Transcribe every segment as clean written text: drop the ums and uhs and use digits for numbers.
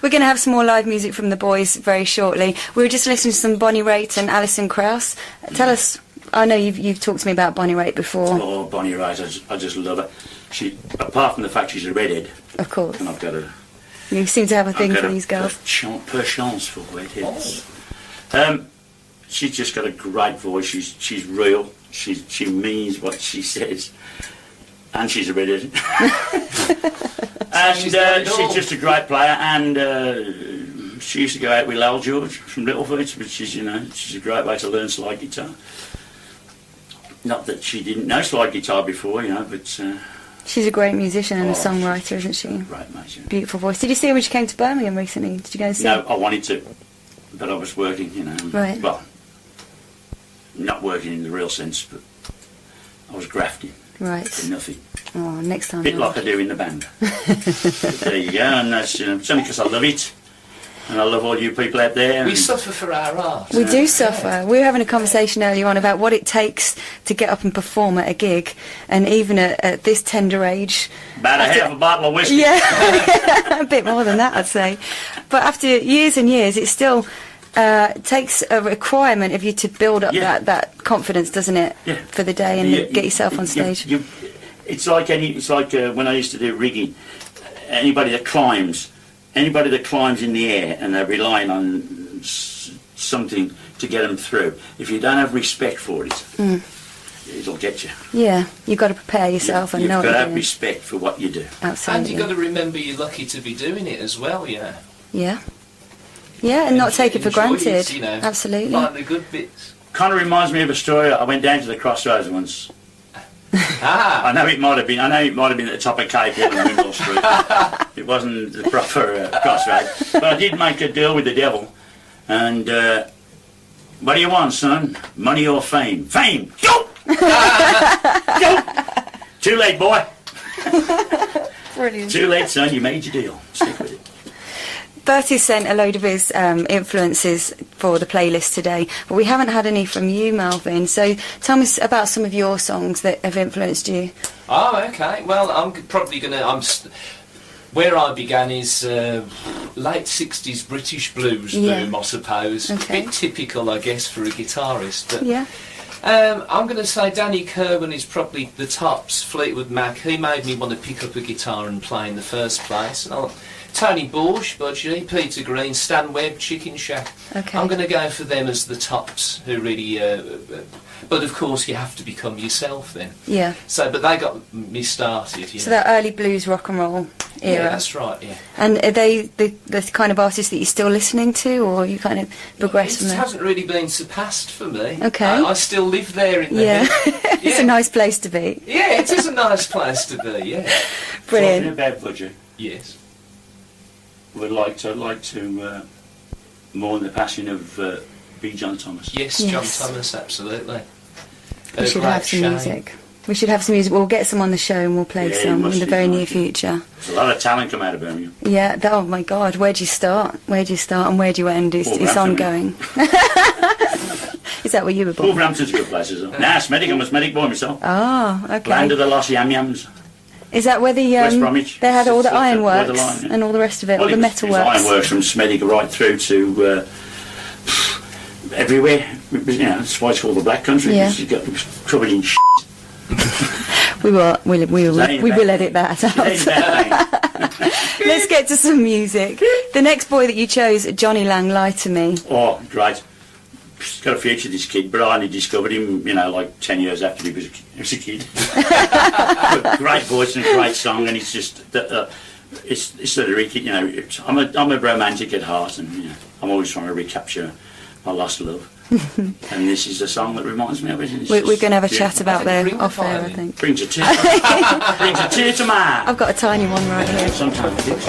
We're going to have some more live music from the boys very shortly. We were just listening to some Bonnie Raitt and Alison Krauss. Tell us, I know you've talked to me about Bonnie Raitt before. Oh, Bonnie Raitt, I just love her. She, apart from the fact she's a redhead. Of course. And I've got a... You seem to have a thing for these girls. Per chance for redheads. She's just got a great voice. She's real. She means what she says. And she's a redhead. And she's just a great player. And she used to go out with Lal George from Littlefeet, which is, she's a great way to learn slide guitar. Not that she didn't know slide guitar before, but... she's a great musician and a songwriter, isn't she? Great, mate. Yeah. Beautiful voice. Did you see her when she came to Birmingham recently? Did you go and see her? No, I wanted to, but I was working, Right. Well, not working in the real sense, but I was grafting. Right. For nothing. Oh, next time. A bit like I do in the band. There you go, and that's, it's only because I love it. And I love all you people out there. We suffer for our art. We do suffer. We were having a conversation earlier on about what it takes to get up and perform at a gig, and even at this tender age. About half a bottle of whiskey. Yeah, a bit more than that, I'd say. But after years and years, it still takes a requirement of you to build up that confidence, doesn't it, for the day and get yourself on stage. It's like when I used to do rigging. Anybody that climbs in the air and they're relying on something to get them through, if you don't have respect for it, it'll get you. Yeah, you've got to prepare yourself and know what you're doing. You've got to have respect for what you do. Absolutely. And you've got to remember you're lucky to be doing it as well, Yeah, and not take it for granted. Absolutely. Find the good bits. Kind of reminds me of a story. I went down to the Crossroads once. I know it might have been at the top of Cape Hill in Wimble Street. It wasn't the proper crossroad, but I did make a deal with the devil. And what do you want, son? Money or fame? Fame. Go. Go. Too late, boy. Brilliant. Too late, son. You made your deal. Stick with it. Berti sent a load of his influences for the playlist today, but we haven't had any from you, Melvin. So tell me about some of your songs that have influenced you. Oh, okay. Well, I'm probably going to... where I began is late 60s British blues boom, I suppose. Okay. A bit typical, I guess, for a guitarist. But, yeah. I'm going to say Danny Kirwan is probably the tops. Fleetwood Mac, he made me want to pick up a guitar and play in the first place. And Tony Borsch, Budgie, Peter Green, Stan Webb, Chicken Shack. Okay. I'm going to go for them as the tops who really... but of course you have to become yourself then. Yeah. So, but they got me started. So that early blues rock and roll era. Yeah, that's right, yeah. And are they the kind of artists that you're still listening to, or you kind of progress from there? It hasn't really been surpassed for me. Okay. I still live there in the hill. It's a nice place to be. Yeah, it is a nice place to be, yeah. Talking Brilliant. about Budgie. Yes. Would like to mourn the passing of B. John Thomas. Yes, John Thomas, absolutely. We should have some music. We should have some music. We'll get some on the show and we'll play some in the very near future. There's a lot of talent come out of Birmingham. Yeah, oh my God, where do you start? Where do you start and where do you end? It's ongoing. Is that where you were born? Wolverhampton's a good place, isn't it? Nah, Smedic, I'm a Smedic boy myself. Oh, okay. Land of the Lost Yam Yams. Is that where the West Bromwich. they had all the ironworks and all the rest of it, all the metalworks? Ironworks from Smedic right through to everywhere. That's why it's called the Black Country. Yeah. It was covered in shit. We will edit that out. Let's get to some music. The next boy that you chose, Johnny Lang, Lie to Me. Oh, great. He's got a future, this kid, but I only discovered him, like 10 years after he was a kid. Great voice and a great song, and it's just, it's the lyric, I'm a romantic at heart, and I'm always trying to recapture my lost love. And this is a song that reminds me of it. We're going to have a chat about that off air, I think. Brings a tear to my eye. I've got a tiny one right here. Sometimes it is.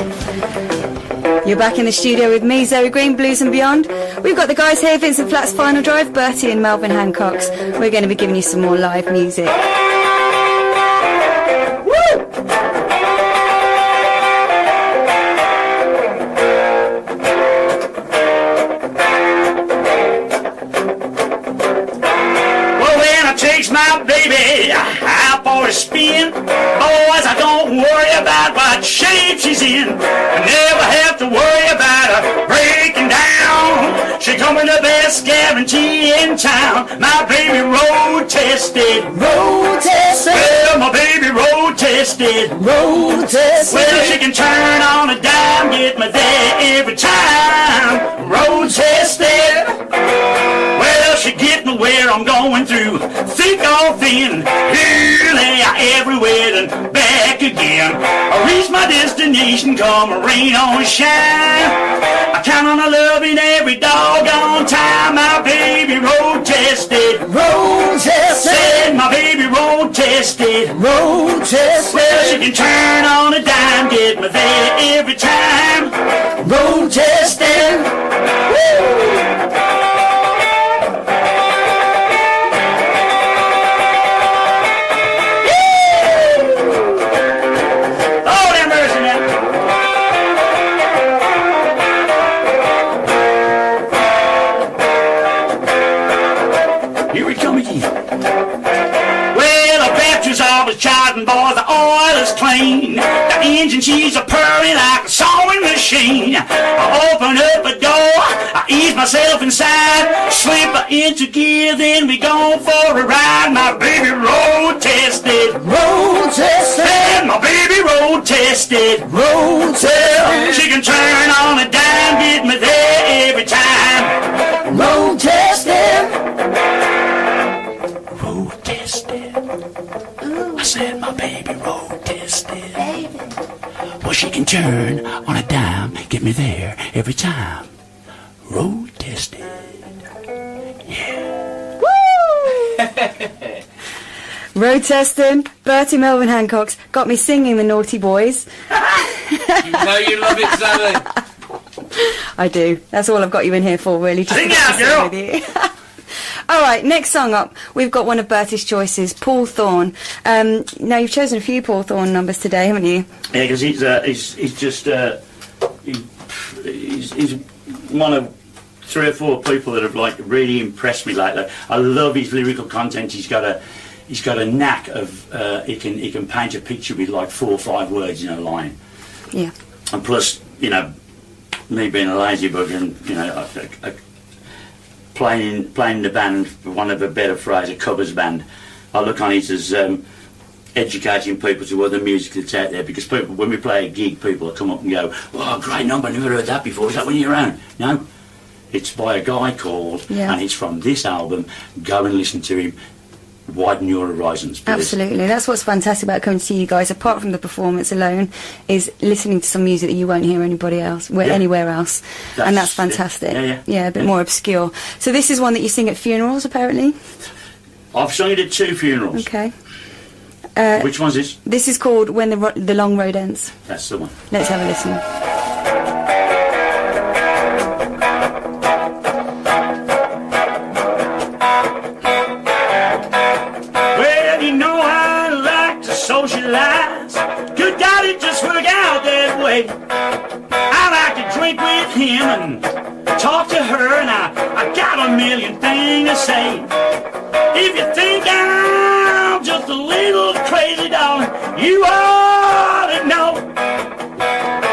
You're back in the studio with me, Zoe Green, Blues and Beyond. We've got the guys here, Vincent Flat's Final Drive, Berti and Melvin Hancox. We're going to be giving you some more live music. Takes my baby out for a spin. Boys, I don't worry about what shape she's in. I never have to worry about warranty in town. My baby road tested. Road tested. Well, my baby road tested. Road tested. Well, she can turn on a dime, get me there every time. Road tested. Well, she get me where I'm going through, thick or thin, here, there, everywhere, and back again. I reach my destination, come rain or shine. I count on her loving every doggone time. My baby road tested. Road tested. Said my baby road tested. Road tested. Well, she can turn on a dime, get me there every time. Road tested. Woo! Charging, boy, the oil is clean. The engine, she's a purring like a sewing machine. I open up a door, I ease myself inside, slip into gear, then we go for a ride. My baby road tested. Road tested. And my baby road tested. Road tested. She can turn on a dime, get me there every time. Road tested. Road tested. I said my baby road tested. Baby. Well, she can turn on a dime, get me there every time. Road tested. Yeah. Woo! Road testing. Berti, Melvin, Hancox got me singing The Naughty Boys. You know you love it, Zoe. I do. That's all I've got you in here for, really. Just Sing to out, sing girl. with you. All right, next song up, we've got one of Bertie's choices, Paul Thorne. Now, you've chosen a few Paul Thorne numbers today, haven't you? Yeah, because he's just he's one of 3 or 4 people that have like really impressed me lately. I love his lyrical content. He's got a knack of he can paint a picture with like 4 or 5 words in a line. Yeah. And plus, you know, me being a lazy bug and you know. Playing the band, for want of a better phrase, a covers band. I look on it as educating people to other music that's out there, because people, when we play a gig, people will come up and go, "Oh, great number, I never heard that before. Is that when you're around?" No, it's by a guy called, and it's from this album. Go and listen to him. Widen your horizons. Absolutely, that's what's fantastic about coming to see you guys. Apart from the performance alone, is listening to some music that you won't hear anybody else, anywhere else, and that's fantastic. Yeah, a bit more obscure. So this is one that you sing at funerals, apparently. I've sung it at 2 funerals. Okay. Which one's this? This is called When the Long Road Ends. That's the one. Let's have a listen. Socialize. Good God, it just worked out that way. I like to drink with him and talk to her, and I got a million things to say. If you think I'm just a little crazy, darling, you ought to know.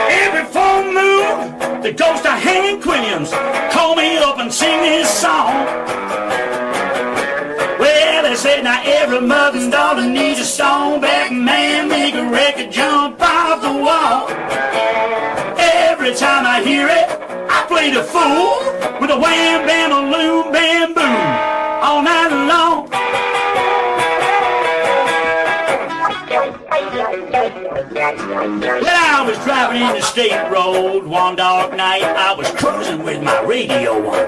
Every full moon, the ghost of Hank Williams call me up and sing this song. Well, they said now every mother and daughter needs a stone-back man, make a record jump off the wall. Every time I hear it, I play the fool with a wham, bam, a loom, bam, boom, all night long. When I was driving in the state road one dark night, I was cruising with my radio on.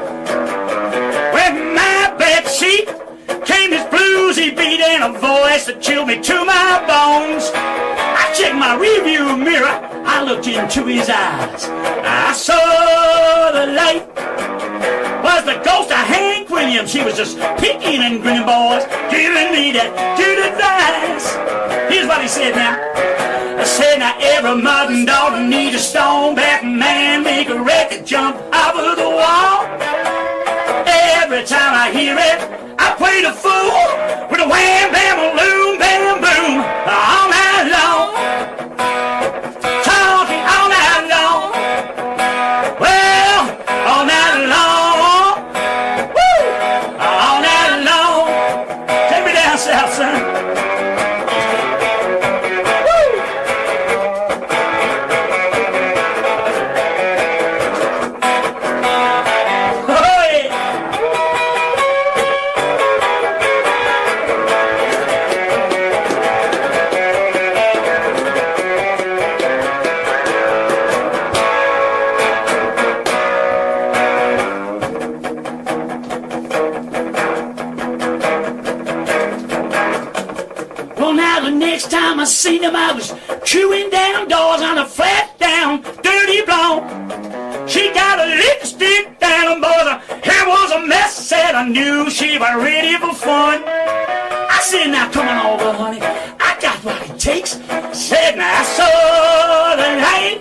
When my back seat came this bluesy beat and a voice that chilled me to my bones. I checked my rearview mirror, I looked into his eyes. I saw the light was the ghost of Hank Williams. He was just picking and grinning, boys, giving me that good advice. Here's what he said now. I said now every mother and daughter needs a stone-back man, make a record jump over the wall. Every time I hear it, I play the fool with a wham, bam, a loom, bam, boom, all night long. Talking all night long. Well, all night long. Woo! time I seen him, I was chewing down doors on a flat down, dirty blonde. She got a lipstick down, boy, the hair was a mess. Said I knew she was ready for fun. I said, now come on over, honey, I got what it takes. Said, now I saw the light.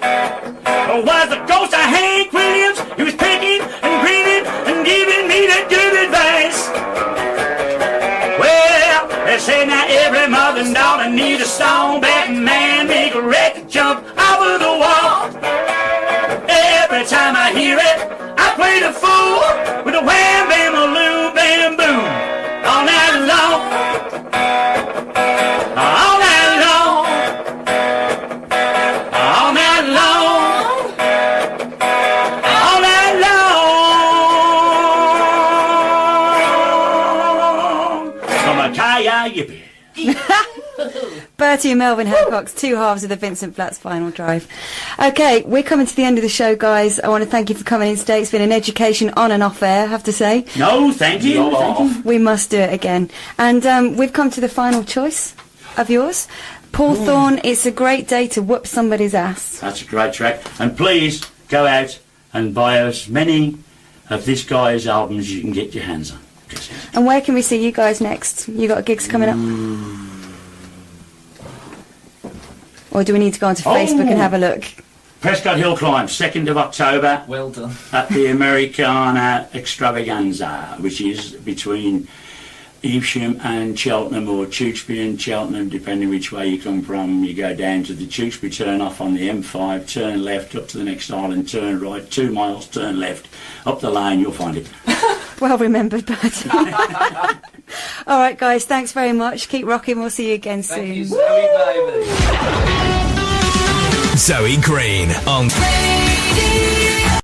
Was the ghost of Hank Williams. He was picking and grinning and giving me that good advice. Well, they said now every mother and daughter needs a stone back man, make a record jump over the wall. Every time I hear it, I play the fool with a wham bam a loo bam boom all night long. All night long. All night long. All night long. From a kaya yippee. Berti and Melvin Hancox, two halves of the Vincent Flats final drive. Okay, we're coming to the end of the show, guys. I want to thank you for coming in today. It's been an education on and off air, I have to say. No, thank you. We must do it again. And we've come to the final choice of yours. Paul Thorne, It's a Great Day to Whoop Somebody's Ass. That's a great track. And please go out and buy as many of this guy's albums as you can get your hands on. And where can we see you guys next? You got gigs coming up? Or do we need to go onto Facebook and have a look? Prescott Hill Climb, 2nd of October. Well done. At the Americana Extravaganza, which is between Evesham and Cheltenham, or Tewkesbury and Cheltenham, depending which way you come from. You go down to the Tewkesbury, turn off on the M5, turn left up to the next island, turn right, 2 miles, turn left, up the lane, you'll find it. Well remembered, Bertie. All right, guys, thanks very much. Keep rocking. We'll see you again soon. Thank you, Zoe, baby. Zoe Green on Radio